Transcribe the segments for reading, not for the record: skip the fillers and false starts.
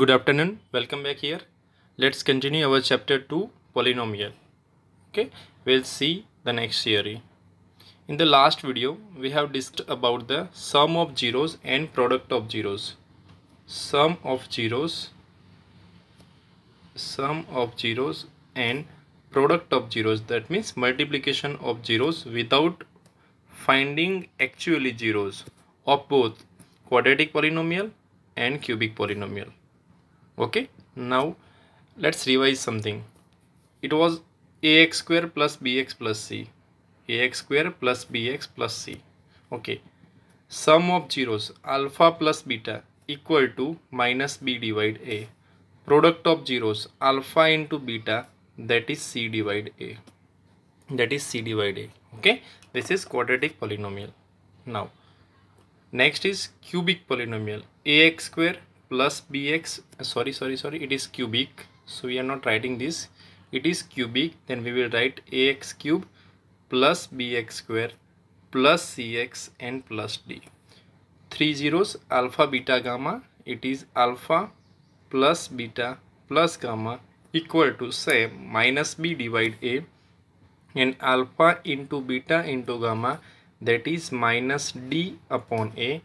Good afternoon, welcome back here. Let's continue our chapter 2 polynomial. Okay, we'll see the next theory. In the last video, we have discussed about the sum of zeros and product of zeros. Sum of zeros and product of zeros, that means multiplication of zeros without finding actually zeros of both quadratic polynomial and cubic polynomial. Okay, now let's revise something. It was ax square plus bx plus c, ax square plus bx plus c. Okay, sum of zeros alpha plus beta equal to minus b divide a. Product of zeros alpha into beta, that is c divide a. Okay, this is quadratic polynomial. Now next is cubic polynomial. Ax square plus bx, it is cubic, so we are not writing this. It is cubic, then we will write ax cube plus bx square plus cx and plus d. 3 zeros alpha beta gamma, it is alpha plus beta plus gamma equal to say minus b divide a, and alpha into beta into gamma, that is minus d upon a.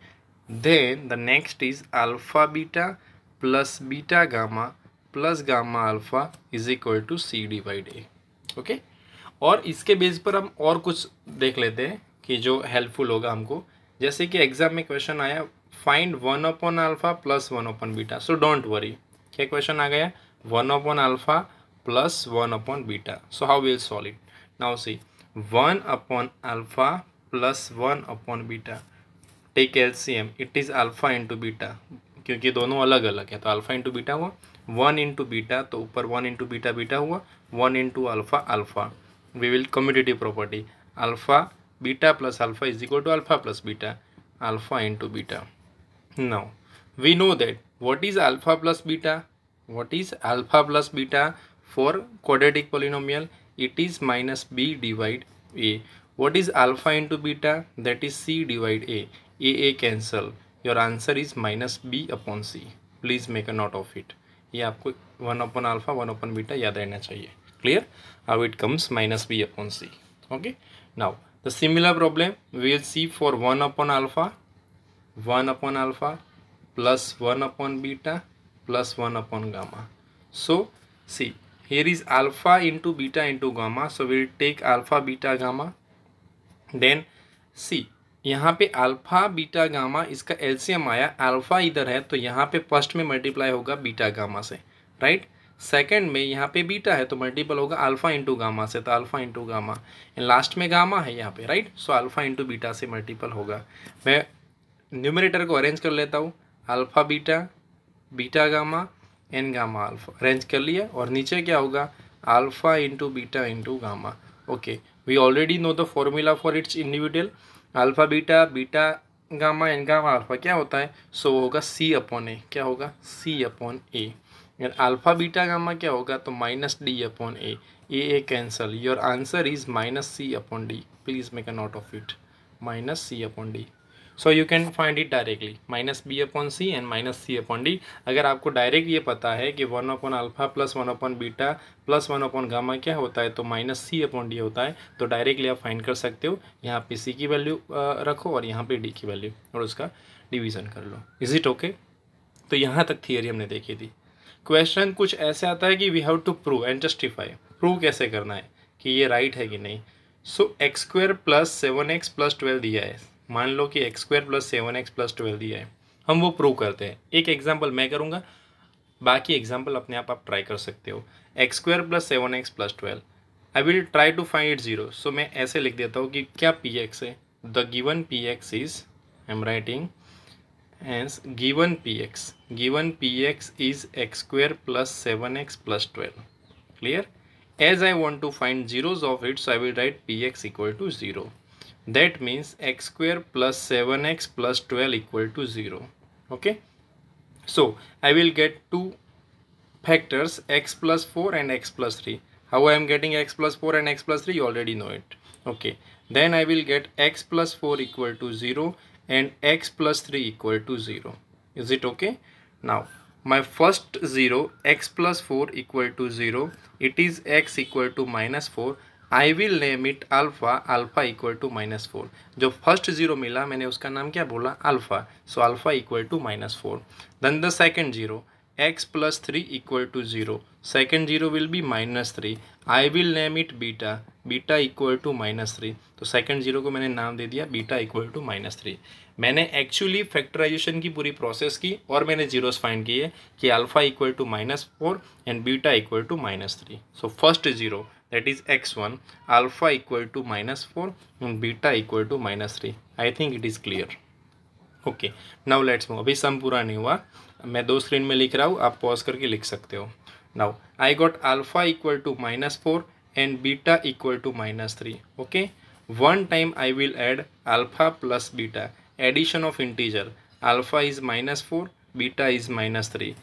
Then the next is alpha beta plus beta gamma plus gamma alpha is equal to c divide a. Okay, और इसके base पर हम और कुछ देख लेते हैं कि जो हेल्पफुल होगा हमको. जैसे कि एग्जाम में क्वेश्चन आया find 1 upon alpha plus 1 upon beta. So don't worry, क्या क्वेश्चन आ गया 1 upon alpha plus 1 upon beta. So how will solve it. Now see 1 upon alpha plus 1 upon beta. Take LCM, it is alpha into beta, क्योंकि दोनों अलग अलग है तो alpha into beta हुआ. 1 इंटू बीटा तो ऊपर 1 इंटू बीटा बीटा हुआ, 1 into alpha alpha. We will commutative property alpha beta plus alpha is equal to alpha plus beta, alpha into beta. Now we know that what is alpha plus beta. What is alpha plus beta for quadratic polynomial? It is minus b divide a. What is alpha into beta? That is c divide a. A cancel. Your answer is minus b upon c. Please make a note of it. ये आपको 1 upon alpha 1 upon beta याद रहना चाहिए. Clear? How it comes minus b upon c. Okay. Now the similar problem we will see for 1 upon alpha plus 1 upon beta plus 1 upon gamma. So see, here is alpha into beta into gamma. So we will take alpha beta gamma. Then C यहाँ पे alpha beta gamma, इसका LCM आया. Alpha इधर है तो यहाँ पे first में मल्टीप्लाई होगा बीटा गामा से, राइट. सेकंड में यहाँ पे बीटा है तो मल्टीपल होगा अल्फा इंटू गामा से, तो alpha into gamma. And last में गामा है यहाँ पे, right. So alpha into beta से मल्टीपल होगा. मैं न्यूमरेटर को अरेंज कर लेता हूँ. Alpha beta, beta gamma and gamma alpha arrange कर लिया. और नीचे क्या होगा alpha into beta into gamma. Okay, we already know the formula for its individual. Alpha beta, beta gamma and gamma alpha क्या होता है. सो होगा c अपॉन ए. क्या होगा c upon a. And alpha beta gamma क्या होगा तो minus d upon a. A cancel. Your answer is minus c upon d. Please make a note of it. Minus c upon d. So you can find it directly minus b upon c and minus c upon d. अगर आपको direct ये पता है कि 1 upon alpha plus 1 upon beta plus 1 upon gamma क्या होता है तो माइनस सी अपॉन डी होता है, तो डायरेक्टली आप फाइंड कर सकते हो. यहाँ पे सी की वैल्यू रखो और यहाँ पे डी की वैल्यू और उसका डिवीज़न कर लो. Is it okay? तो यहाँ तक थियरी हमने देखी थी. क्वेश्चन कुछ ऐसे आता है कि we have to prove and justify. Prove कैसे करना है कि ये राइट है कि नहीं. So x square plus 7x plus 12 दिया है. मान लो कि x square plus 7x plus 12 दिया है, हम वो प्रूव करते हैं. एक एग्जांपल मैं करूँगा, बाकी एग्जांपल अपने आप ट्राई कर सकते हो. X square plus 7x plus 12. I will try to find it zero. सो मैं ऐसे लिख देता हूँ कि क्या पी एक्स है. The given P x is, I am writing as given P x is x square plus 7x plus 12. Clear? As I want to find zeros of it, so I will write P x equal to 0. That means x square plus 7x plus 12 equal to 0. Okay, so I will get two factors, x plus 4 and x plus 3. How I am getting x plus 4 and x plus 3? You already know it. Okay, then I will get x plus 4 equal to 0 and x plus 3 equal to 0. Is it okay? Now my first 0 x plus 4 equal to 0, it is x equal to -4. I will name it alpha, alpha equal to -4. जो first 0 मिला मैंने उसका नाम क्या बोला, alpha. So alpha equal to -4. Then the second 0 x plus 3 equal to 0. Second 0 will be -3. I will name it beta, beta equal to -3. तो second 0 को मैंने नाम दे दिया बीटा इक्वल टू -3. मैंने एक्चुअली फैक्टराइजेशन की पूरी प्रोसेस की और मैंने जीरोस फाइंड किए कि alpha equal to -4 and beta equal to -3. So first 0 that is x1, alpha equal to -4 and beta equal to -3. I think it is clear. Okay, now let's move. अभी सम पूरा नहीं हुआ, मैं दो स्क्रीन में लिख रहा हूँ, आप पॉज करके लिख सकते हो. Now I got alpha equal to -4 and beta equal to -3. Okay, one time I will add alpha plus beta, addition of integer. Alpha is -4, beta is -3.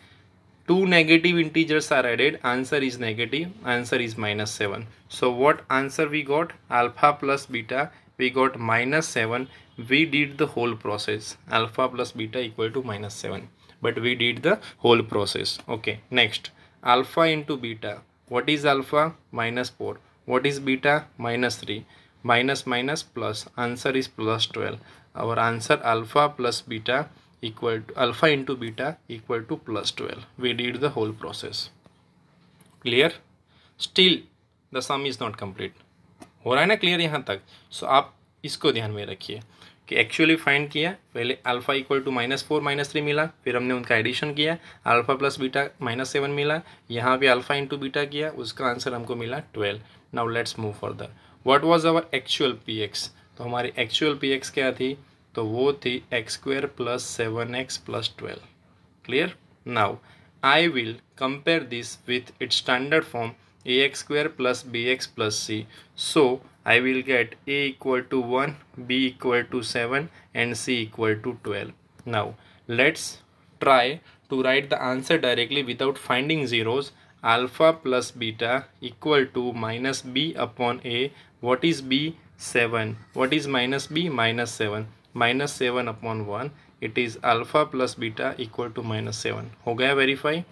Two negative integers are added, answer is negative, answer is -7. So what answer we got? Alpha plus beta, we got -7. We did the whole process, alpha plus beta equal to -7, but we did the whole process. Okay, next, alpha into beta. What is alpha? -4. What is beta? -3. Minus minus plus, answer is +12. Our answer alpha plus beta equal to alpha into beta equal to +12. We did the whole process. Clear? Still the sum is not complete. हो रहा है ना clear यहाँ तक? सो आप इसको ध्यान में रखिए कि एक्चुअली फाइंड किया, पहले अल्फा इक्वल टू -4 -3 मिला, फिर हमने उनका एडिशन किया, अल्फा प्लस बीटा -7 मिला, यहाँ पे अल्फा इंटू बीटा किया, उसका आंसर हमको मिला 12. Now let's move further. What was our actual px? तो हमारी एक्चुअल px क्या थी? तो वो थी x² + 7x + 12. Clear? Now I will compare this with its standard form ax² + bx + c. So I will get a equal to 1, b equal to 7 and c equal to 12. Now let's try to write the answer directly without finding zeros. Alpha plus beta equal to -b upon a. What is b? 7. What is -b? -7. -7 upon 1. It is alpha plus beta equal to -7. हो गया verify?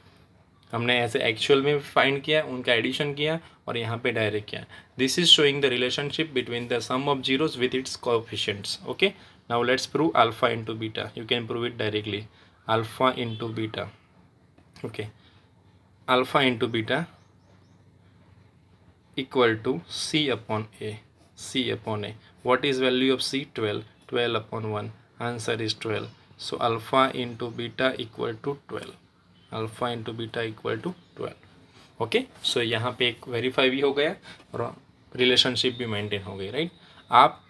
हमने ऐसे actual में find किया, उनका addition किया और यहाँ पे डायरेक्ट किया. This is showing the relationship between the sum of zeros with its coefficients. Okay, now let's prove alpha into beta. You can prove it directly. Alpha into beta. Okay, alpha into beta equal to c upon a. c upon a. What is value of c? 12. 12 upon 1. Answer is 12. So alpha into beta equal to 12. Alpha into beta equal to 12. Okay, so यहाँ पे एक verify भी हो गया और relationship भी maintain हो गई. राइट, आप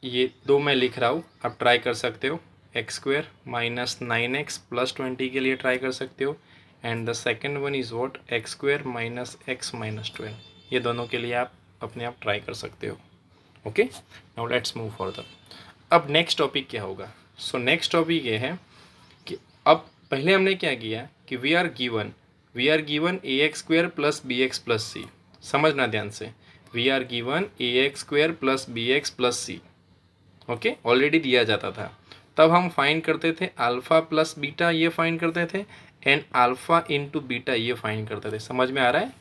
ये दो मैं लिख रहा हूँ, आप ट्राई कर सकते हो. x² - 9x + 20 के लिए ट्राई कर सकते हो. And the second one is what? x² - x - 12. ये दोनों के लिए आप अपने आप ट्राई कर सकते हो. Okay, now let's move further. अब नेक्स्ट टॉपिक क्या होगा? सो नेक्स्ट टॉपिक ये है कि अब पहले हमने क्या किया कि we are given ax² + bx + c. समझना ध्यान से, we are given ax² + bx + c. Okay, already दिया जाता था. तब हम फाइंड करते थे अल्फा प्लस बीटा, ये फाइंड करते थे, एंड अल्फा इंटू बीटा ये फाइंड करते थे. समझ में आ रहा है?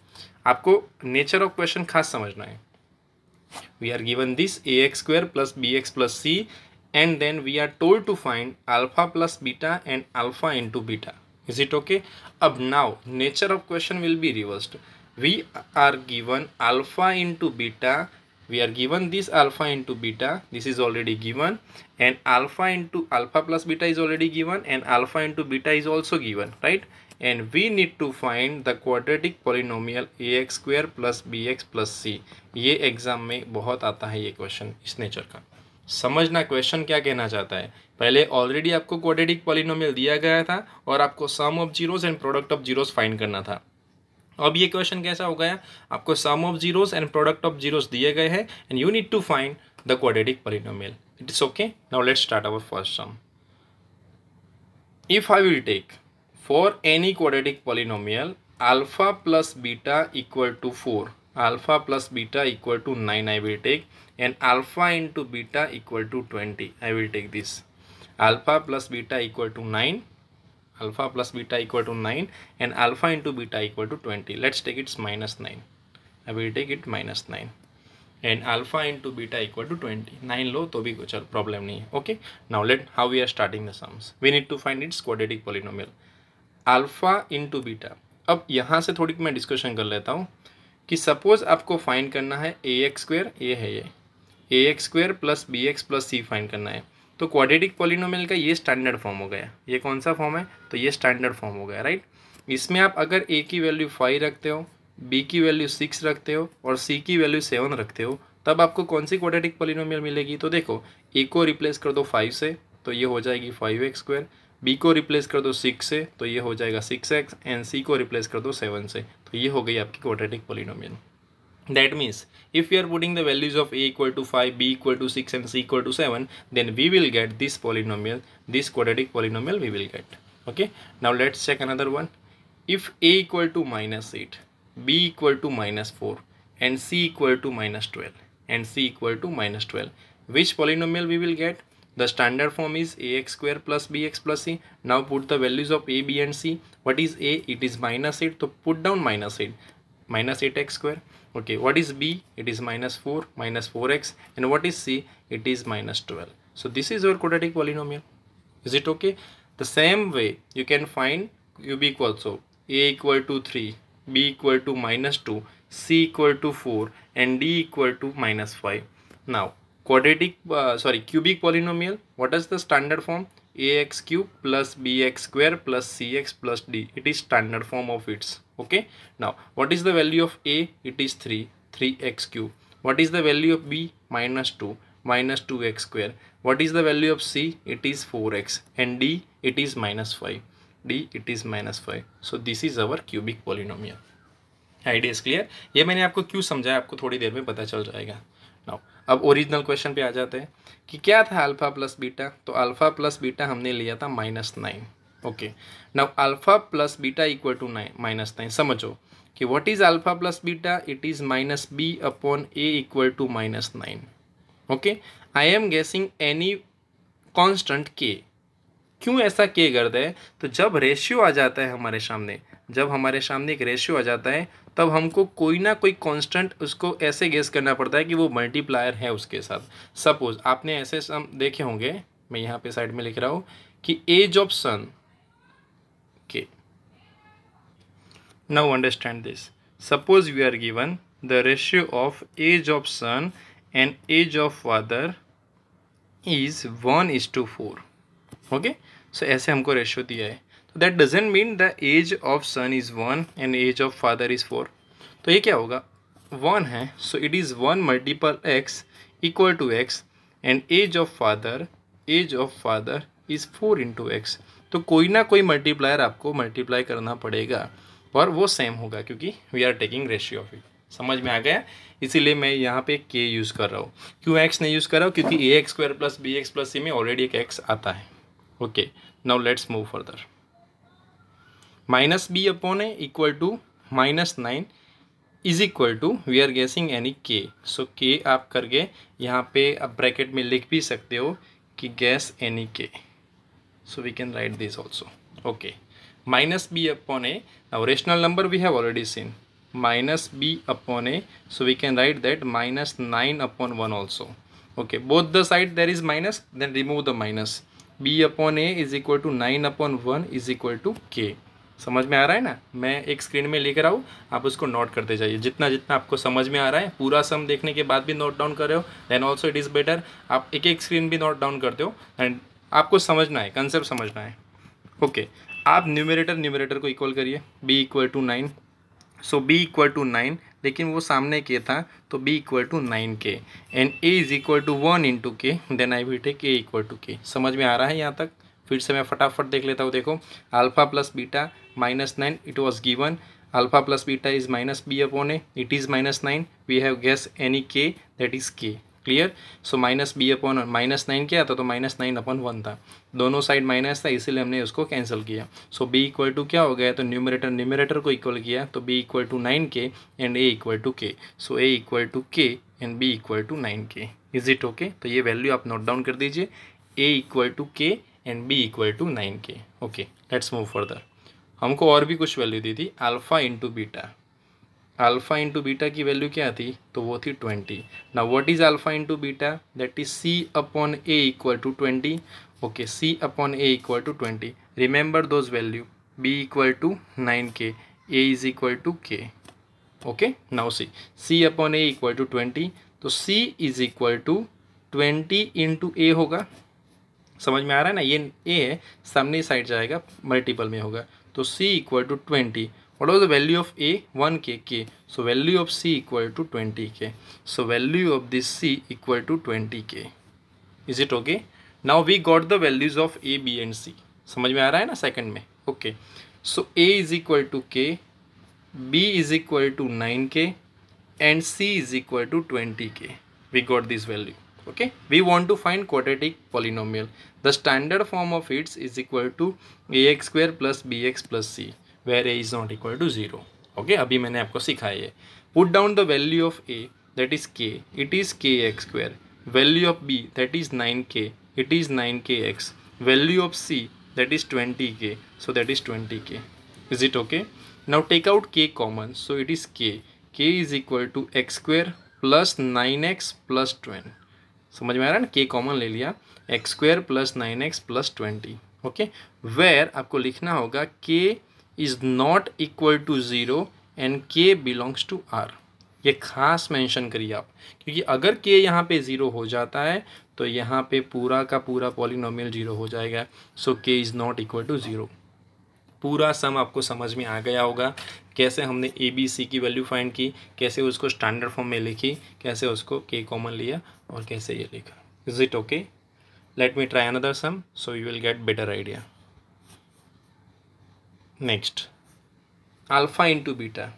आपको नेचर ऑफ क्वेश्चन खास समझना है. We are given this ax² + bx + c and then we are told to find alpha plus beta and alpha into beta. Is it okay? Ab now nature of question will be reversed. We are given alpha into beta. We are given this alpha into beta. This is already given, and alpha into alpha plus beta is already given, and alpha into beta is also given, right? And we need to find the quadratic polynomial ax² + bx + c. ये exam में बहुत आता है ये question इस nature का. समझना question क्या कहना चाहता है. पहले ऑलरेडी आपको क्वाड्रेटिक पॉलिनोमियल दिया गया था और आपको sum of zeros and product of zeros find करना था. अब ये क्वेश्चन कैसा हो गया? आपको sum of zeros and product of zeros दिए गए हैं and you need to find the quadratic polynomial. It is okay. Now let's start our first sum. If I will take for any quadratic polynomial alpha plus beta equal to 4, alpha plus beta equal to 9 I will take, and alpha into beta equal to 20 I will take this. Alpha plus beta equal to 9, alpha plus beta equal to 9 and alpha into beta equal to 20. Let's take it minus 9. I will take it minus 9 and alpha into beta equal to 20. 9 लो तो भी कुछ problem नहीं है. Okay, now let how we are starting the sums. We need to find its quadratic polynomial. Alpha into beta. अब यहाँ से थोड़ी मैं डिस्कशन कर लेता हूँ कि सपोज आपको फाइंड करना है ax², ये है ये ax² plus bx plus c find करना है. तो क्वाड्रेटिक पॉलिनोमियल का ये स्टैंडर्ड फॉर्म हो गया. ये कौन सा फॉर्म है? तो ये स्टैंडर्ड फॉर्म हो गया, राइट. इसमें आप अगर a की वैल्यू 5 रखते हो, b की वैल्यू 6 रखते हो और c की वैल्यू 7 रखते हो, तब आपको कौन सी क्वाड्रेटिक पॉलिनोमियल मिलेगी? तो देखो, a को रिप्लेस कर दो 5 से तो ये हो जाएगी 5x², b को रिप्लेस कर दो 6 से तो ये हो जाएगा 6x एंड c को रिप्लेस कर दो 7 से तो ये हो गई आपकी quadratic polynomial. That means if we are putting the values of a equal to 5, b equal to 6 and c equal to 7, then we will get this polynomial, this quadratic polynomial we will get. Okay, now let's check another one. If a equal to minus 8, b equal to minus 4 and c equal to minus 12 and c equal to minus 12, which polynomial we will get? The standard form is ax² plus bx plus c. Now put the values of a, b and c. What is a? It is minus 8, so put down minus 8, minus 8x². Okay, what is b? It is minus 4, minus 4x, and what is c? It is minus 12. So this is your quadratic polynomial. Is it okay? The same way you can find cubic also. A equal to 3, b equal to minus 2, c equal to 4, and d equal to minus 5. Now cubic polynomial. What is the standard form? ax³ plus bx² plus cx plus d. It is standard form of its. Okay, now what is the value of a? It is 3x³. What is the value of b? minus 2, minus 2x². What is the value of c? It is 4x, and d it is minus 5. d it is minus 5. So this is our cubic polynomial. Idea clear? ये मैंने आपको क्यों समझाया, आपको थोड़ी देर में पता चल जाएगा. नाउ अब ओरिजिनल क्वेश्चन पे आ जाते हैं कि क्या था अल्फा प्लस बीटा. तो अल्फा प्लस बीटा हमने लिया था -9. Okay, now alpha plus beta equal to -9. समझो कि what is alpha plus beta? It is -b upon a equal to -9. Okay, I am guessing any constant k. क्यों ऐसा k करते हैं? तो जब रेशियो आ जाता है हमारे सामने, जब हमारे सामने एक रेशियो आ जाता है, तब हमको कोई ना कोई कांस्टेंट उसको ऐसे गेस करना पड़ता है कि वो मल्टीप्लायर है उसके साथ. सपोज आपने ऐसे सम देखे होंगे, मैं यहाँ पे साइड में लिख रहा हूँ कि एज ऑफ सन के. Now understand this. Suppose we are given the ratio of age of son and age of father is 1:4. Okay, so ऐसे हमको रेशियो दिया है. तो that doesn't mean the age of son is 1 and age of father is 4. तो ये क्या होगा? 1 है, so it is 1 multiple x equal to x and age of father is 4 into x. तो कोई ना कोई मल्टीप्लायर आपको मल्टीप्लाई करना पड़ेगा और वो सेम होगा क्योंकि we are taking ratio of it. समझ में आ गया? इसीलिए मैं यहाँ पे k यूज़ कर रहा हूँ. क्यों x नहीं यूज़ कर रहा हूँ? क्योंकि ax² plus bx plus c में ऑलरेडी एक x आता है. Okay, now let's move further. -b upon a equal to -9 is equal to, we are guessing any k. So k आप करके यहाँ पे आप ब्रैकेट में लिख भी सकते हो कि guess any k. So we can write this also. Okay, -b upon a. Now rational number we have already seen. -b upon a, so we can write that -9 upon 1 also. Okay, both the side there is minus, then remove the minus. b upon a is equal to 9 upon 1 is equal to k. समझ में आ रहा है ना? मैं एक screen में लिख रहा हूँ, आप उसको नोट करते जाइए. जितना जितना आपको समझ में आ रहा है, पूरा सम देखने के बाद भी नोट डाउन कर रहे हो, then also it is better. आप एक एक स्क्रीन भी नोट डाउन करते हो एंड आपको समझना है, कंसेप्ट समझना है. ओके, आप न्यूमरेटर को इक्वल करिए. b equal to 9. So b equal to 9, लेकिन वो सामने k था तो b equal to 9k and a is equal to 1 into k. Then I will take a equal to k. समझ में आ रहा है यहाँ तक? फिर से मैं फटाफट देख लेता हूँ. देखो, alpha plus beta -9 it was given. Alpha plus beta is -b upon a, it is -9. We have guess any k, that is k. Clear? So -b upon -9 क्या था? तो -9 अपॉन 1 था. दोनों साइड माइनस था, इसीलिए हमने उसको कैंसिल किया. सो b इक्वल टू क्या हो गया? तो न्यूमरेटर को इक्वल किया तो b equal to 9k and a equal to k. So a equal to k and b equal to 9k. Is it okay? तो ये वैल्यू आप नोट डाउन कर दीजिए. a equal to k and b equal to 9k। Okay, let's move further. हमको और भी कुछ value दी थी, alpha into beta. Alpha into beta की वैल्यू क्या थी, तो वो थी 20। Now what is alpha into beta, that is C upon a equal to 20। Okay, c upon a equal to 20। Remember those value, b equal to 9k, a is equal to k। Okay, now c upon a equal to 20, तो c is equal to 20 into a होगा। समझ में आ रहा है ना, ये ए है, सामने साइड जाएगा, मल्टीपल में होगा, तो c equal to 20। What was the value of a, 1k, k, so value of c equal to 20k, so value of this c equal to 20k। Is it okay? Now we got the values of a, b and c। समझ में आ रहा है ना second में? Okay, so a is equal to k, b is equal to 9k and c is equal to 20k. We got this value. Okay, we want to find quadratic polynomial. The standard form of it is equal to ax square plus bx plus c, where a is not equal to 0. Okay, अभी मैंने आपको सिखाया है. Put down the value of a, that is k, it is kx square. Value of b, that is 9k, it is 9kx. Value of c, that is 20k, so that is 20k. Is it okay? Now take out k common, so it is k. k is equal to x square plus 9x plus 20। समझ में आ रहा है ना, k common ले लिया, x square plus 9x plus 20। Okay, where आपको लिखना होगा k is not equal to 0 and k belongs to r। ये खास मेंशन करिए आप, क्योंकि अगर k यहाँ पे 0 हो जाता है तो यहाँ पे पूरा का पूरा पॉलिनोमियल 0 हो जाएगा। सो k is not equal to 0। पूरा सम आपको समझ में आ गया होगा, कैसे हमने ए बी सी की वैल्यू फाइंड की, कैसे उसको स्टैंडर्ड फॉर्म में लिखी, कैसे उसको के कॉमन लिया और कैसे ये लिखा। Is it okay? Let me try another sum so you will get better idea. Next, alpha into beta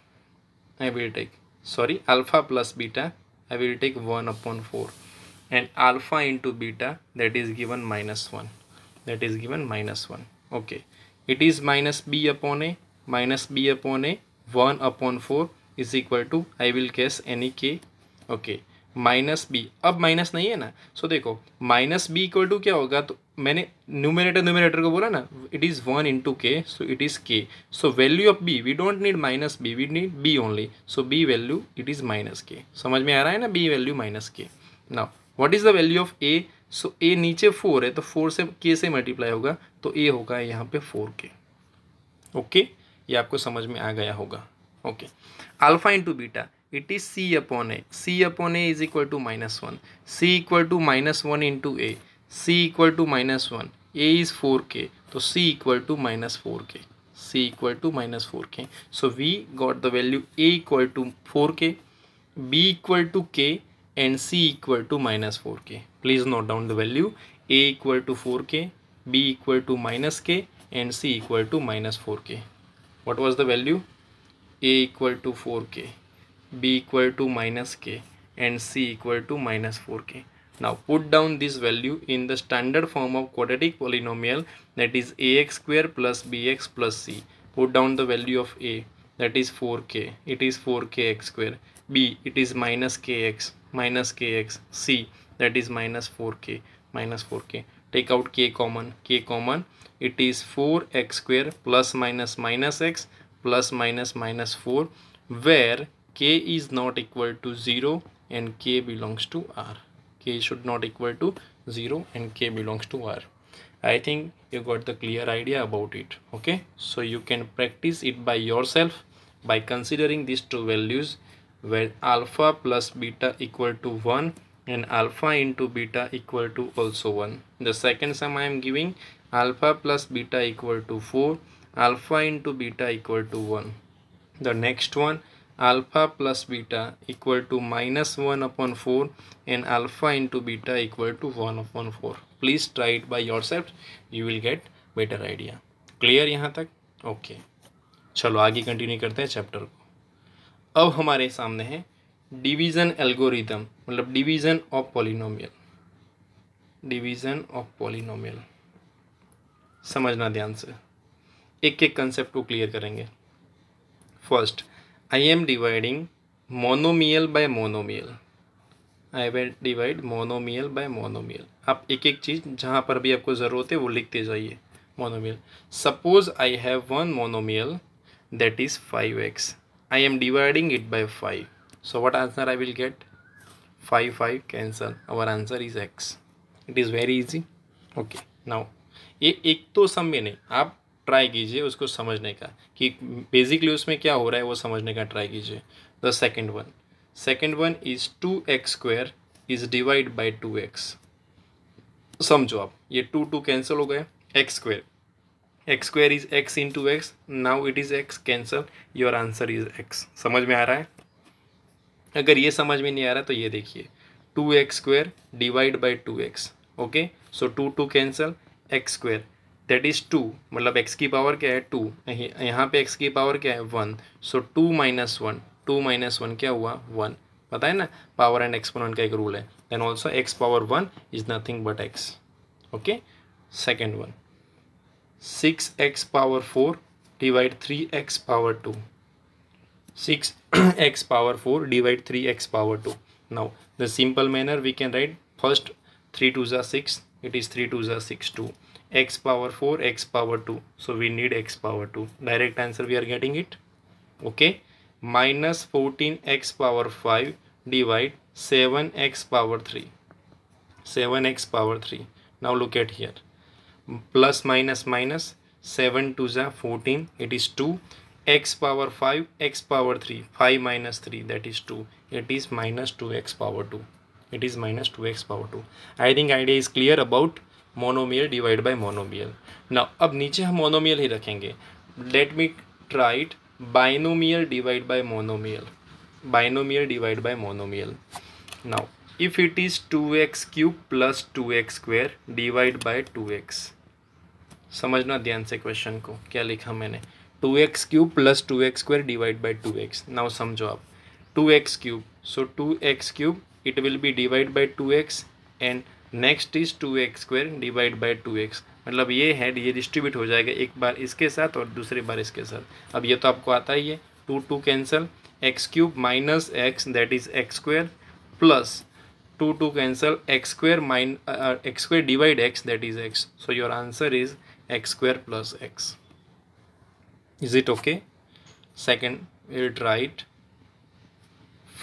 I will take, sorry alpha plus beta I will take 1/4 and alpha into beta that is given -1, that is given -1. Okay, it is minus b upon a 1/4 is equal to, I will guess any k. Okay, minus b, अब minus नहीं है ना, सो देखो minus B equal to क्या होगा, तो मैंने numerator को बोला ना, इट इज़ 1 इंटू के, सो it is k. So value of B, we don't need minus B, we need B only, so B value it is minus k. समझ में आ रहा है ना, B value minus k. Now what is the value of A, so A नीचे 4 है, तो 4 से के से मल्टीप्लाई होगा, तो ए होगा यहाँ पे 4k। ओके, ये आपको समझ में आ गया होगा। Okay, alpha into beta it is C upon A, C upon A is equal to -1, C equal to -1 into A, C equal to -1, A is 4k, तो C equal to -4k, C equal to -4k। So we got the value A equal to 4k, B equal to k and c equal to -4k. Please note down the value, a equal to 4k, b equal to -k and c equal to -4k. What was the value? a equal to 4k, b equal to -k and c equal to -4k. Now put down this value in the standard form of quadratic polynomial, that is ax square plus bx plus c. Put down the value of a, that is 4k, it is 4kx square, b it is -kx, c that is -4k. Take out k common, it is 4x square plus minus x plus minus 4, where k is not equal to 0 and k belongs to r. K should not equal to 0 and k belongs to r. I think you got the clear idea about it. Okay, so you can practice it by yourself by considering these two values, where alpha plus beta equal to 1 and alpha into beta equal to also 1. The second sum I am giving, alpha plus beta equal to 4, alpha into beta equal to 1. The next one, alpha plus beta equal to -1/4 and alpha into beta equal to 1/4. Please try it by yourself, you will get better idea. Clear यहाँ तक? Okay, चलो आगे continue करते हैं chapter को। अब हमारे सामने है डिवीज़न एल्गोरिथम, मतलब division of polynomial. Division of polynomial समझना ध्यान से, एक एक कंसेप्ट को क्लियर करेंगे। First, I am dividing monomial bye monomial. I will divide monomial bye monomial. आप एक एक चीज़ जहाँ पर भी आपको ज़रूरत है वो लिखते जाइए। Monomial, suppose I have one monomial that is 5x. I am dividing it by 5. So what answer I will get? 5 cancel. Our answer is x. It is very easy. Okay. Now ये एक तो सम में नहीं, आप try कीजिए उसको समझने का कि बेसिकली उसमें क्या हो रहा है वो समझने का ट्राई कीजिए। The second one is 2x square is divide by 2x। समझो आप, ये 2 कैंसिल हो गए, x square is x into x, now it is x cancel, your answer is x। समझ में आ रहा है? अगर ये समझ में नहीं आ रहा तो ये देखिए, 2x square divide by 2x। Okay, so 2 cancel, x square that is 2, मतलब x की पावर क्या है 2, यहाँ पे x की पावर क्या है 1, सो 2 माइनस 1 क्या हुआ 1। पता है ना, पावर एंड एक्सपोनेंट का एक रूल है। Then also x power 1 is nothing but x। Okay, second one, 6x power 4 divide 3x power 2. 6x power 4 divide 3x power 2. Now the simple manner we can write, first 3 2s are 6, it is 3 2s are 6 2, x power 4 x power 2, so we need x power 2, direct answer we are getting it. Okay, minus 14x power 5 divide 7x power 3, 7x power 3. Now look at here, plus minus minus, 7 2s are 14, it is 2, x power 5 x power 3, 5 minus 3 that is 2, it is minus 2x power 2, it is minus 2x power 2. I think idea is clear about monomial divide by monomial. Now अब नीचे हम monomial ही रखेंगे. Let me try it, binomial divide by monomial, binomial divide by monomial. Now if it is 2x cube plus 2x square divide by 2x, समझना ध्यान से question को, क्या लिखा मैंने, 2x cube plus 2x square divide by 2x। Now समझो आप, 2x cube, so 2x cube it will be divide by 2x and next is 2x square divide by 2x, मतलब ये है, ये डिस्ट्रीब्यूट हो जाएगा एक बार इसके साथ और दूसरी बार इसके साथ। अब ये तो आपको आता ही है, 2 cancel, x cube minus x that is x square plus 2 cancel, x square divide x that is x, so your answer is x square plus x. Is it okay? Second, we'll try it,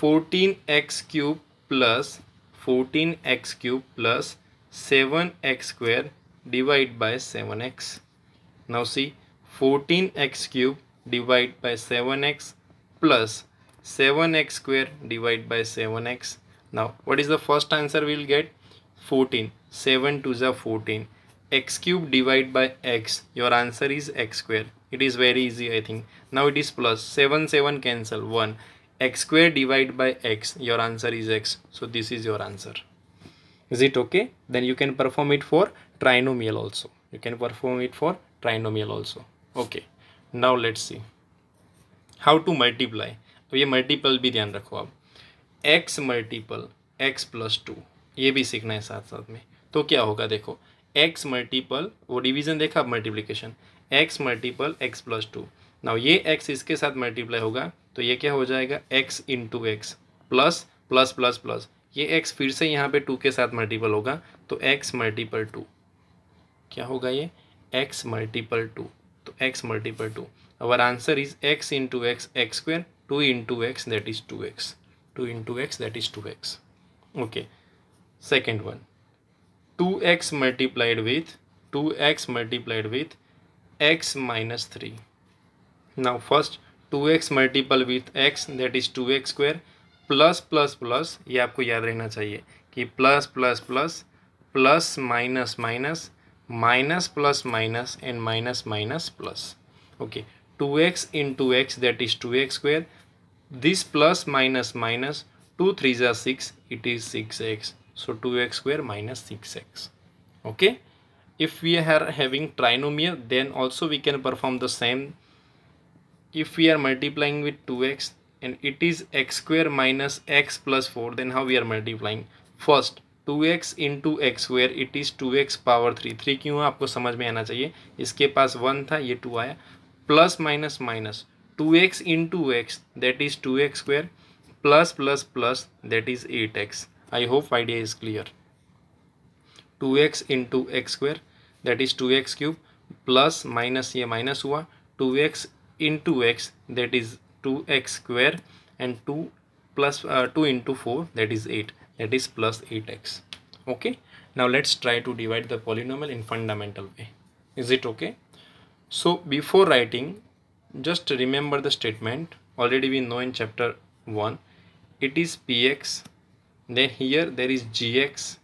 14x cube plus 14x cube plus 7x square divide by 7x. Now see, 14x cube divide by 7x plus 7x square divide by 7x. Now what is the first answer we will get? 14, 7 2s are 14, x cube divide by x, your answer is x square. It is very easy I think. Now it is plus, 7 cancel, 1, x square divide by x, your answer is x, so this is your answer. Is it okay? Then you can perform it for trinomial also, you can perform it for trinomial also. Okay, now let's see how to multiply. अब ये multiple भी ध्यान रखो आप, x multiple x plus 2, ये भी सीखना है साथ साथ में। तो क्या होगा देखो, x मल्टीपल, वो डिवीजन देखा, अब multiplication, x multiple x plus 2। Now ये x इसके साथ मल्टीप्लाई होगा तो ये क्या हो जाएगा, x into x plus plus plus plus, ये x फिर से यहाँ पे 2 के साथ मल्टीपल होगा तो x मल्टीपल 2, क्या होगा ये, x मल्टीपल 2, तो x multiple 2, our answer is x into x x square, 2 into x that is 2x, 2 into x that is 2x. Okay, second one, 2x multiplied with x minus 3. Now first 2x multiple with x that is 2x square plus plus plus, ये आपको याद रहना चाहिए कि plus plus plus plus minus minus minus plus minus and minus minus plus. Okay, 2x into x that is 2x square, this plus minus minus, 2 3s are 6, it is 6x, so 2x square minus 6x. Okay, if we are having trinomial then also we can perform the same. If we are multiplying with 2x and it is x square minus x plus 4, then how we are multiplying? First 2x into x square, it is 2x power 3. 3 क्यों है आपको समझ में आना चाहिए, इसके पास 1 था ये 2 आया, plus minus minus 2x into x that is 2x square plus plus plus that is 8x. I hope idea is clear. 2x into x square that is 2x cube plus minus ये minus हुआ 2x into x that is 2x square and 2 plus 2 into 4 that is 8, that is plus 8x. Okay, now let's try to divide the polynomial in fundamental way. Is it okay? So before writing, just remember the statement already we know in chapter 1. It is px, then here there is gx,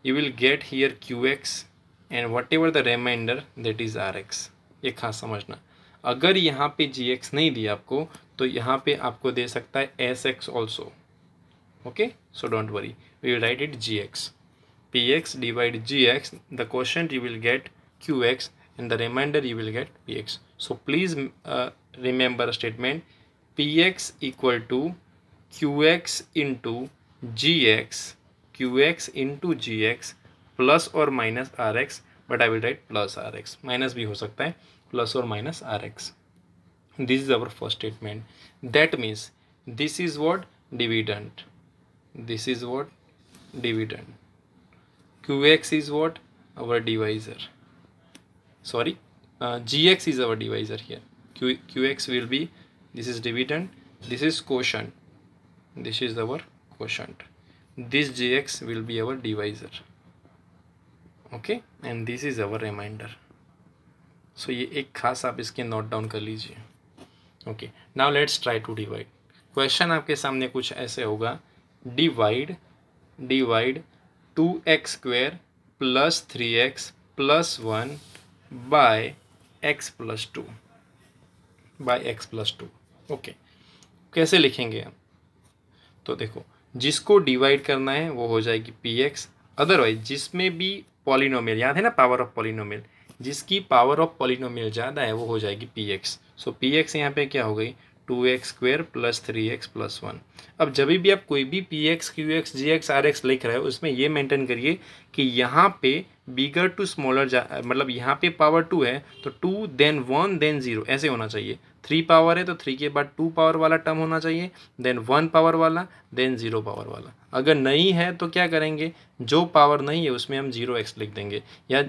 you will get here qx and whatever the remainder that is rx. ये खास समझना, अगर यहाँ पे gx नहीं दिया आपको तो यहाँ पे आपको दे सकता है S x also. Okay, so don't worry, we will write it G x. P x divide G x, the quotient you will get Q x and the remainder you will get P x. So please remember statement P x equal to Q x into G x, Q x into G x plus और minus are x, but I will write plus R x, minus भी हो सकता है, plus और minus are x. This is our first statement. That means this is what? Dividend. This is what? Dividend. Qx is what? Our divisor. Sorry, gx is our divisor here. Qx will be, this is dividend, this is quotient, this is our quotient. This gx will be our divisor. Okay, and this is our remainder. So ये एक खास आप इसके note down कर लीजिए. Okay, now let's try to divide. Question आपके सामने कुछ ऐसे होगा, divide 2x square plus 3x plus 1 by x plus 2. Okay, कैसे लिखेंगे हम? तो देखो, जिसको डिवाइड करना है वो हो जाएगी px, अदरवाइज जिसमें भी पॉलिनोमियल, याद है ना पावर ऑफ पॉलिनोमियल, जिसकी पावर ऑफ पॉलिनोमियल ज़्यादा है वो हो जाएगी px. सो px यहाँ पे क्या हो गई 2x square plus 3x plus 1. अब जब भी आप कोई भी px, qx, gx, rx लिख रहे हो उसमें ये मेंटेन करिए कि यहाँ पे बिगर टू स्मॉलर, मतलब यहाँ पे पावर 2 है तो 2 देन 1 देन 0 ऐसे होना चाहिए. 3 पावर है तो 3 के बाद 2 पावर वाला टर्म होना चाहिए, देन 1 पावर वाला, देन 0 पावर वाला. अगर नहीं है तो क्या करेंगे, जो पावर नहीं है उसमें हम 0x लिख देंगे, या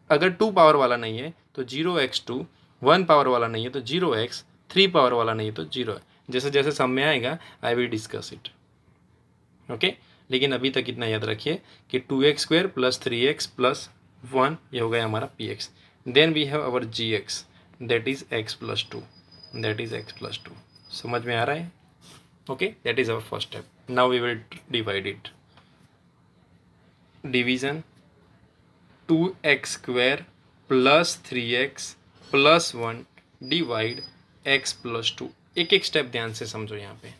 अगर 2 पावर वाला नहीं है तो 0x2, 1 पावर वाला नहीं है तो 0x, 3 पावर वाला नहीं है तो 0 है. जैसे जैसे सब में आएगा I will discuss it. Okay, लेकिन अभी तक इतना याद रखिए कि 2x square plus 3x plus 1 ये हो गया हमारा px. Then we have our gx that is x plus 2, that is x plus 2. समझ में आ रहा है? Okay, that is our first step. Now we will divide it. Division 2x square plus 3x plus 1 divide x plus 2. एक एक step ध्यान से समझो. यहाँ पे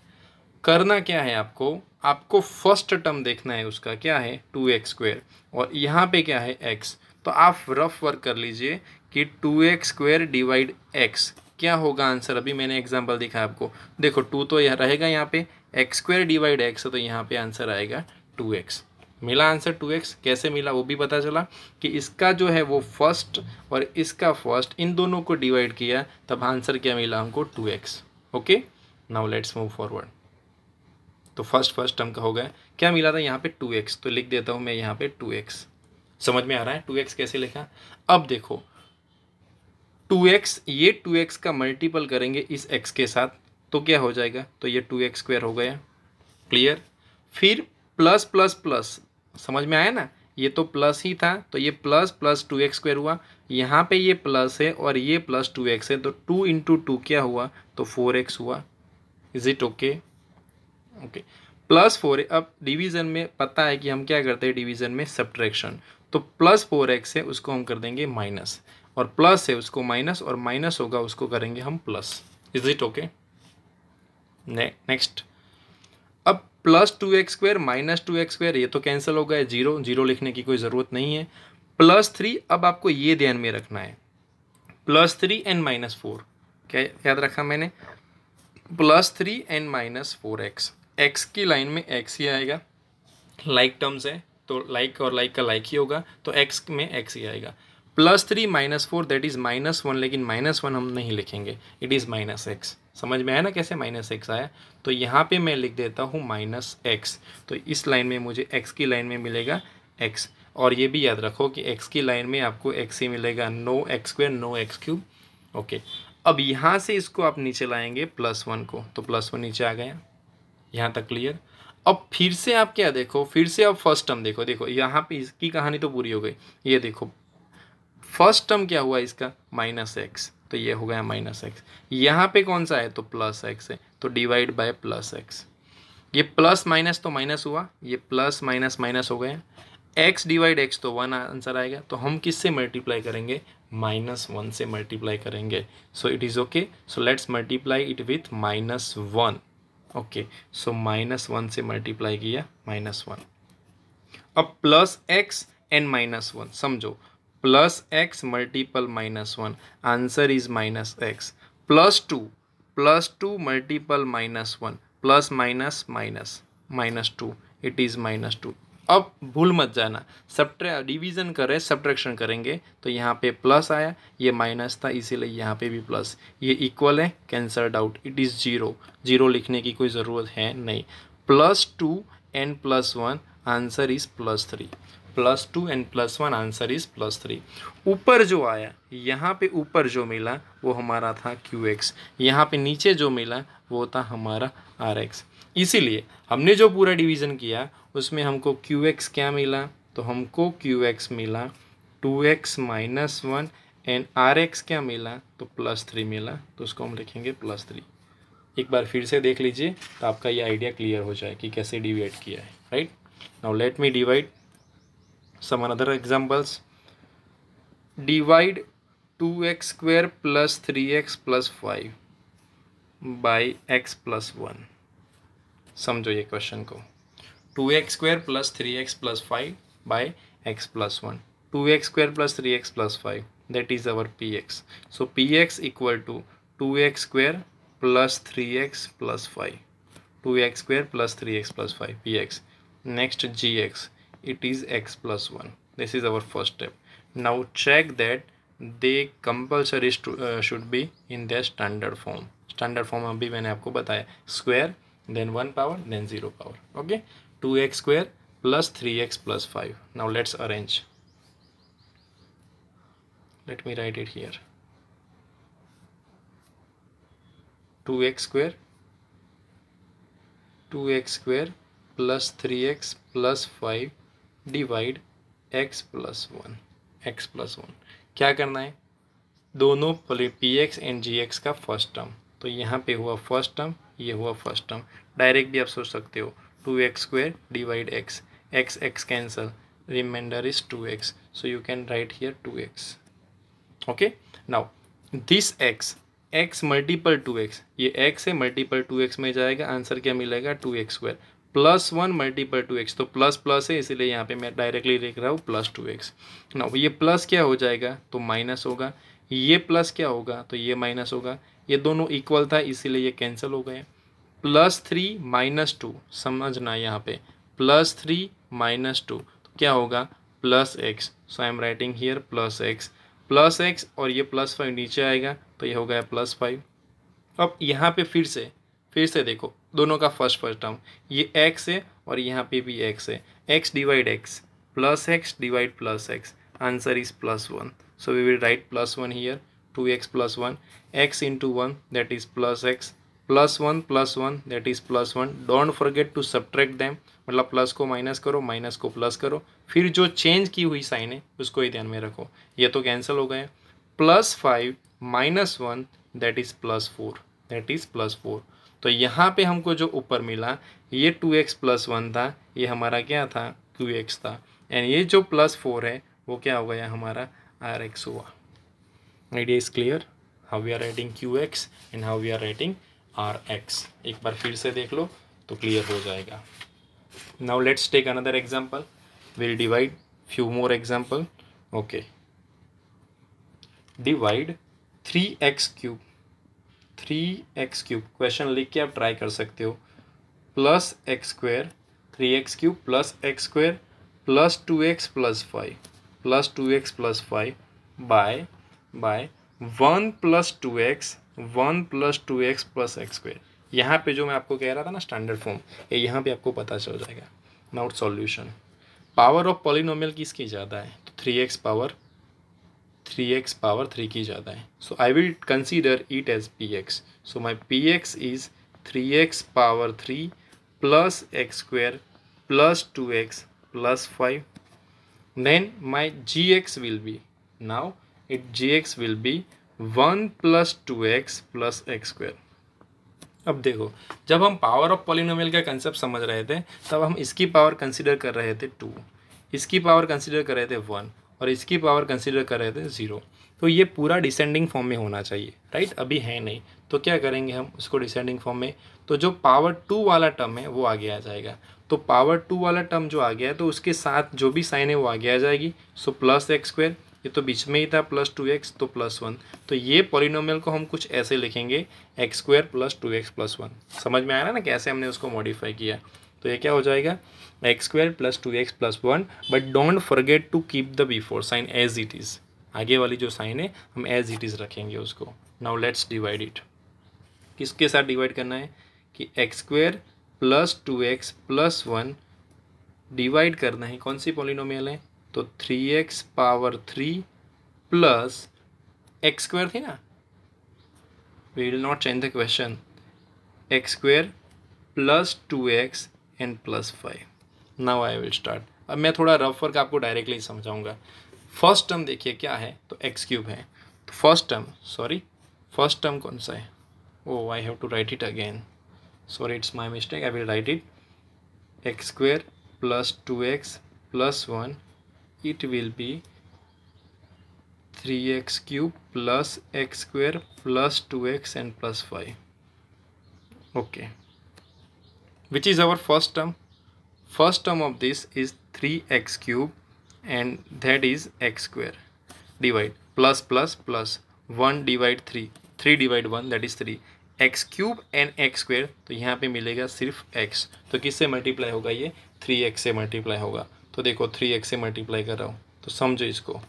करना क्या है, आपको फर्स्ट टर्म देखना है, उसका क्या है 2x स्क्वायर, और यहाँ पे क्या है x. तो आप रफ वर्क कर लीजिए कि 2x स्क्वायर डिवाइड x क्या होगा आंसर. अभी मैंने एग्जांपल दिखाया आपको, देखो 2 तो यह रहेगा यहाँ पे, x स्क्वायर डिवाइड x तो यहाँ पे आंसर आएगा 2x. मिला आंसर 2x. कैसे मिला वो भी पता चला कि इसका जो है वो फर्स्ट और इसका फर्स्ट, इन दोनों को डिवाइड किया तब आंसर क्या मिला हमको 2x. Okay, now let's move forward. तो फर्स्ट टर्म का हो गया, क्या मिला था यहाँ पे 2x, तो लिख देता हूँ मैं यहाँ पे 2x. समझ में आ रहा है 2x कैसे लिखा? अब देखो 2x, ये 2x का मल्टीपल करेंगे इस x के साथ तो क्या हो जाएगा, तो ये 2x स्क्वायर हो गया. क्लियर? फिर प्लस प्लस प्लस, समझ में आया ना, ये तो प्लस ही था तो ये प्लस प्लस 2x स्क्वायर हुआ, यहाँ पे ये प्लस है और ये प्लस 2x है तो 2 इंटू 2 क्या हुआ, तो 4x हुआ. Is it okay? Okay, plus 4. अब डिवीज़न में पता है कि हम क्या करते हैं डिवीज़न में, सब्ट्रैक्शन. तो प्लस 4x है उसको हम कर देंगे माइनस, और प्लस है उसको माइनस, और माइनस होगा उसको करेंगे हम plus. Is it okay? Next, अब plus 2x square minus 2x square ये तो कैंसिल हो गया, 0 लिखने की कोई ज़रूरत नहीं है. प्लस 3, अब आपको ये ध्यान में रखना है, प्लस 3 एंड माइनस 4. क्या याद रखा मैंने? Plus 3 and minus 4x. x की लाइन में x ही आएगा, लाइक टर्म्स है तो लाइक और लाइक का लाइक ही होगा तो x में x ही आएगा. +3 -4 दैट इज़ -1, लेकिन -1 हम नहीं लिखेंगे, इट इज़ -x। समझ में आया ना कैसे -x आया? तो यहाँ पे मैं लिख देता हूँ -x। तो इस लाइन में मुझे x की लाइन में मिलेगा x, और ये भी याद रखो कि x की लाइन में आपको x ही मिलेगा, no x² no x³ okay. अब यहाँ से इसको आप नीचे लाएंगे +1 को, तो +1 नीचे आ गया, यहाँ तक क्लियर। अब फिर से आप क्या देखो, फिर से आप फर्स्ट टर्म देखो, देखो यहाँ पे इसकी कहानी तो पूरी हो गई। ये देखो फर्स्ट टर्म क्या हुआ इसका, -x, तो ये हो गया -x। यहाँ पे कौन सा है, तो +x है, तो डिवाइड बाय +x। ये प्लस माइनस तो माइनस हुआ, ये प्लस माइनस माइनस हो गए, x डिवाइड x तो 1 आंसर आएगा। तो हम किससे मल्टीप्लाई करेंगे, -1 से मल्टीप्लाई करेंगे। So it is okay, so let's multiply it with -1 okay. सो -1 से मल्टीप्लाई किया, -1। अब +x एंड -1 समझो, +x multiple -1 answer is -x, +2 multiple -1 plus minus minus -2 it is -2। अब भूल मत जाना, डिवीज़न कर रहे सब्ट्रैक्शन करेंगे, तो यहाँ पे प्लस आया, ये माइनस था इसीलिए यहाँ पे भी प्लस, ये इक्वल है, कैंसल्ड आउट, इट इज़ 0। 0 लिखने की कोई ज़रूरत है नहीं। +2 and +1 answer is +3, +2 and +1 answer is +3। ऊपर जो आया, यहाँ पे ऊपर जो मिला वो हमारा था QX, यहाँ पे नीचे जो मिला वो था हमारा RX। इसीलिए हमने जो पूरा डिवीज़न किया उसमें हमको QX क्या मिला, तो हमको QX मिला 2x - 1 एंड RX क्या मिला, तो +3 मिला, तो उसको हम लिखेंगे +3। एक बार फिर से देख लीजिए तो आपका ये आइडिया क्लियर हो जाए कि कैसे डिवाइड किया है, right. Now let me divide some other examples. Divide 2x² + 3x + 5 by x + 1। समझो ये क्वेश्चन को, 2x² + 3x + 5 by x + 1, 2x² + 3x + 5 that is our px। so px equal to 2x² + 3x + 5, 2x² + 3x + 5 px। next gx, it is x + 1, this is our first step। now check that they compulsory should be in their standard form। standard form अभी मैंने आपको बताया, square then 1 power then 0 power, okay। 2x² + 3x + 5। now let's arrange, let me write it here, 2x² + 3x + 5 divide x + 1, x + 1। क्या करना है, दोनों px and gx का first term, तो यहाँ पे हुआ फर्स्ट टर्म, ये हुआ फर्स्ट टर्म। डायरेक्ट भी आप सोच सकते हो, 2x² divide x, x cancel, reminder is 2x, so you can write here 2x okay. Now this x multiple 2x, ये x है मल्टीपल 2x में जाएगा, आंसर क्या मिलेगा, 2x² +1 मल्टीपल 2x, तो प्लस प्लस है इसीलिए यहाँ पे मैं डायरेक्टली लिख रहा हूँ +2x। ना ये प्लस क्या हो जाएगा, तो माइनस होगा, ये प्लस क्या होगा, तो ये माइनस होगा, ये दोनों इक्वल था इसीलिए ये कैंसिल हो गए। +3 - 2, समझना यहाँ पे +3 - 2 तो क्या होगा, +x, so I am writing here +x और ये +5 नीचे आएगा तो ये हो गया +5। अब यहाँ पे फिर से देखो, दोनों का फर्स्ट टर्म, ये x है और यहाँ पे भी x है, x divide x +x divide +x, answer is +1, so we will write +1 here, 2x + 1, x into 1 that is +x, +1 + 1 that is +1, don't forget to subtract them, मतलब प्लस को minus करो, माइनस को प्लस करो, फिर जो change की हुई sign है उसको ही ध्यान में रखो, ये तो कैंसिल हो गए। +5 - 1 दैट इज़ +4, दैट इज़ +4। तो यहाँ पे हमको जो ऊपर मिला ये 2x + 1 था, ये हमारा क्या था, QX था, एंड ये जो +4 है वो क्या हो गया, हमारा RX हुआ। Idea is clear, how we are writing QX and how we are writing RX। एक बार फिर से देख लो तो क्लियर हो जाएगा। Now let's take another example, we'll divide few more example, okay। divide 3x³ question लिख के आप ट्राई कर सकते हो, +x² 3x³ + x² + 2x + 5 +2x + 5 bye 1 + 2x 1 + 2x + x²। यहाँ पे जो मैं आपको कह रहा था ना स्टैंडर्ड फॉर्म, ये यहाँ पे आपको पता चल जाएगा। Note solution, power of polynomial किसकी ज़्यादा है, तो 3x पावर 3 की ज़्यादा है। So I will consider it as px। So my px is 3x power 3 + x² + 2x + 5। Then my gx will be, now gx will be 1 + 2x + x²। अब देखो, जब हम पावर ऑफ पॉलिनोमियल का concept समझ रहे थे तब हम इसकी पावर कंसीडर कर रहे थे 2, इसकी पावर कंसीडर कर रहे थे 1 और इसकी पावर कंसीडर कर रहे थे 0। तो ये पूरा डिसेंडिंग फॉर्म में होना चाहिए, राइट। अभी है नहीं, तो क्या करेंगे हम उसको डिसेंडिंग फॉर्म में, तो जो पावर 2 वाला टर्म है वो आगे आ जाएगा। तो पावर 2 वाला टर्म जो आ गया है तो उसके साथ जो भी साइन है वो आगे आ जाएगी। सो +x², ये तो बीच में ही था, +2x तो +1। तो ये पॉलिनोमियल को हम कुछ ऐसे लिखेंगे x² + 2x + 1। समझ में आ रहा है ना कैसे हमने उसको मॉडिफाई किया। तो ये क्या हो जाएगा, x² + 2x + 1, but don't forget to keep the before sign as it is. आगे वाली जो साइन है हम एज इट इज़ रखेंगे उसको। Now let's divide it. किसके साथ डिवाइड करना है कि x² + 2x + 1 डिवाइड करना है, कौन सी पॉलिनोमियल है, तो 3x पावर 3 प्लस x² थी ना, we will not change the question, x² + 2x and +5। Now I will start. अब मैं थोड़ा रफ वर्क आपको डायरेक्टली समझाऊंगा। फर्स्ट टर्म देखिए क्या है, तो x³ है। तो फर्स्ट टर्म कौन सा है, oh I have to write it again, sorry it's my mistake, I will write it x² + 2x + 1, it will be 3x³ + x² + 2x and +5. Okay, which is our first term? First term of this is 3x³ and that is x². Divide plus 1 divide 3, 3 divide 1 that is 3, x³ and x²। तो यहाँ पे मिलेगा सिर्फ x, तो किससे multiply होगा, ये 3x से मल्टीप्लाई होगा। तो देखो 3x से मल्टीप्लाई कर रहा हूँ, तो समझो इसको।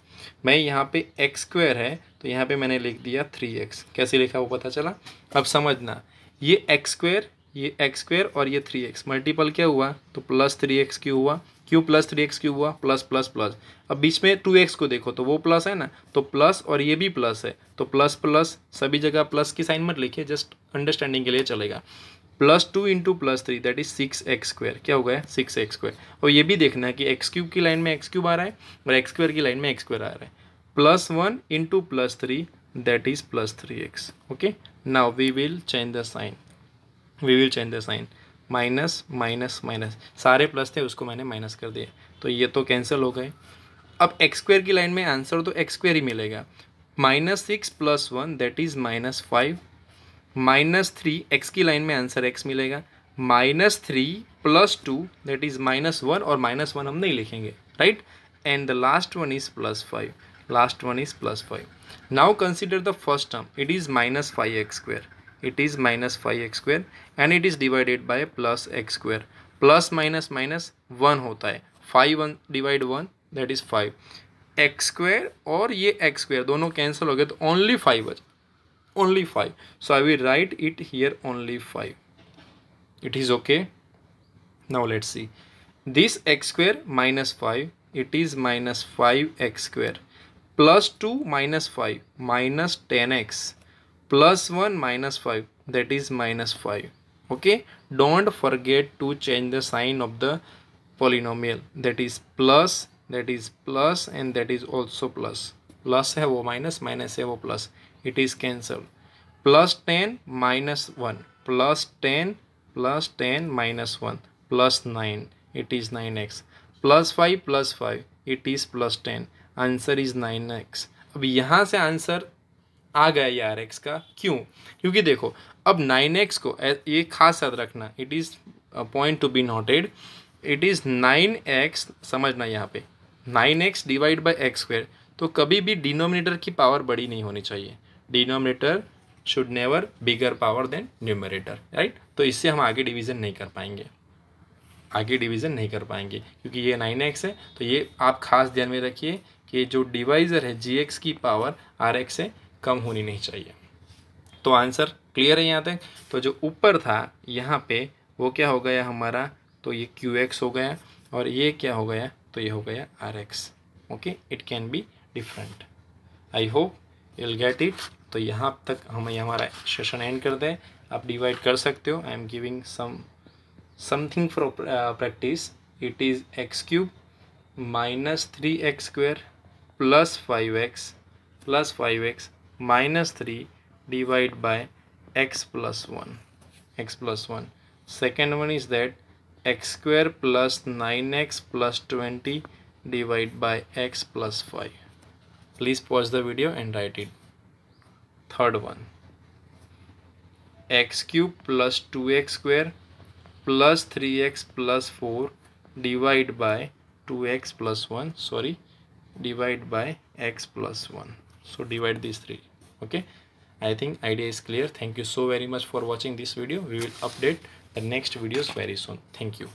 मैं यहाँ पे x² है तो यहाँ पे मैंने लिख दिया 3x। कैसे लिखा वो पता चला। अब समझना, ये x² और ये 3x मल्टीपल क्या हुआ, तो +3x क्यों हुआ, क्यों +3x क्यों हुआ, प्लस प्लस प्लस। अब बीच में 2x को देखो तो वो प्लस है ना, तो प्लस और ये भी प्लस है, तो प्लस प्लस सभी जगह प्लस की साइन मत लिखिए, जस्ट अंडरस्टैंडिंग के लिए चलेगा। +2 × +3 दैट इज 6x²। क्या हो गया 6x²। और ये भी देखना है कि x³ की लाइन में x³ आ रहा है और x² की लाइन में x² आ रहा है। +1 × +3 that is +3x। Okay, now we will change the sign, minus minus minus, सारे प्लस थे उसको मैंने माइनस कर दिया, तो ये तो कैंसिल हो गए। अब x² की लाइन में आंसर तो x² ही मिलेगा। -6 + 1 दैट इज -5, -3 x की लाइन में आंसर x मिलेगा, -3 + 2 दैट इज -1 और -1 हम नहीं लिखेंगे, right. And the last one is +5, now consider the first term, it is -5x², and it is divided by +x²। Plus minus minus 1 होता है, 5 1 divide 1 that is 5, x² और ये x² दोनों कैंसिल हो गए तो only 5 बचा, only 5। so I will write it here only 5। it is okay। now let's see this x² -5, it is -5x² +2 -5 -10x +1 -5 that is -5। okay, don't forget to change the sign of the polynomial, that is plus and that is also plus। Plus है वो minus, minus है वो plus, it is cancelled। +10 -1 +10 -1 +9 it is 9x +5 it is +10, answer is 9x। अब यहाँ से answer आ गया यार x का, क्यों, क्योंकि देखो अब 9x को ये खास याद रखना, it is point to be noted, it is 9x, समझना यहाँ पे 9x डिवाइड बाय x²। तो कभी भी डिनोमिनेटर की पावर बड़ी नहीं होनी चाहिए, denominator should never bigger power than numerator, right. तो इससे हम आगे डिवीज़न नहीं कर पाएंगे, क्योंकि ये 9x है। तो ये आप खास ध्यान में रखिए कि जो डिवाइज़र है gx की पावर rx से कम होनी नहीं चाहिए। तो आंसर क्लियर है यहाँ तक। तो जो ऊपर था यहाँ पे वो क्या हो गया हमारा, तो ये qx हो गया, और ये क्या हो गया, तो ये हो गया rx। Okay, it can be different. I hope you will get it. तो यहाँ तक हम हमारा सेशन एंड कर दें। आप डिवाइड कर सकते हो। I am giving something for practice. It is x³ minus 3x² plus 5x minus 3 divide by x plus 1। Second one is that x² plus 9x plus 20 divide by x plus 5. Please pause the video and write it. Third one, x³ plus 2x² plus 3x plus 4 divide by 2x plus 1, divide by x plus 1. So divide these three. Okay, I think idea is clear. Thank you so very much for watching this video. We will update the next videos very soon. Thank you.